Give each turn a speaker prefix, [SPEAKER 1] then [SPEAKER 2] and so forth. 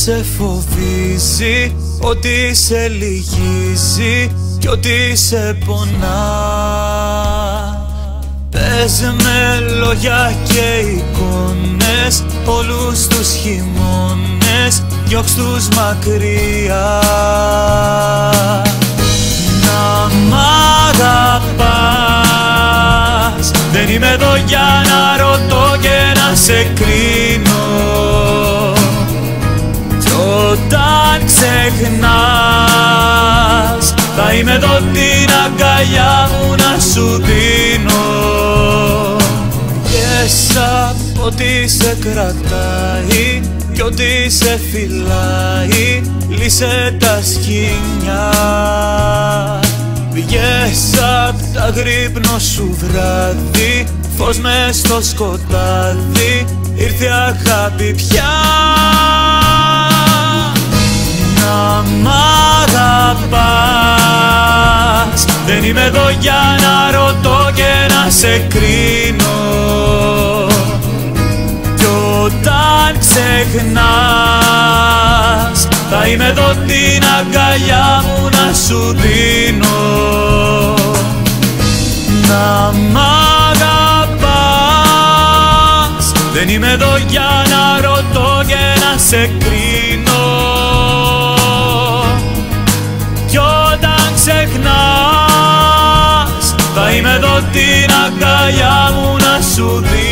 [SPEAKER 1] σε φοβίζει, ότι σε λυγίζει κι ότι σε πονά. Πες με λόγια και εικόνες όλους τους χειμώνες, διώξ' τους μακριά. Να μ' αγαπάς, δεν είμαι εδώ για να ρωτώ και να σε κρίνω. Κι όταν ξεχνάς, θα είμαι εδώ την αγκαλιά μου να σου δίνω. Βγες απ' ό,τι σε κρατάει κι ό,τι σε φυλάει, λύσε τα σκοινιά. Βγες απ' τα γρύπνο σου βράδυ, φως μες στο σκοτάδι, ήρθε η αγάπη πια. Να μ' αγαπάς, δεν είμαι εδώ για να ρωτώ και να σε κρίνω. Κι όταν ξεχνάς, θα είμαι εδώ την αγκαλιά μου να σου δίνω. Να μ' αγαπάς, δεν είμαι εδώ για να ρωτώ και να σε κρίνω. Κι όταν ξεχνάς, θα είμαι εδώ την αγκαλιά μου να σου δίνω.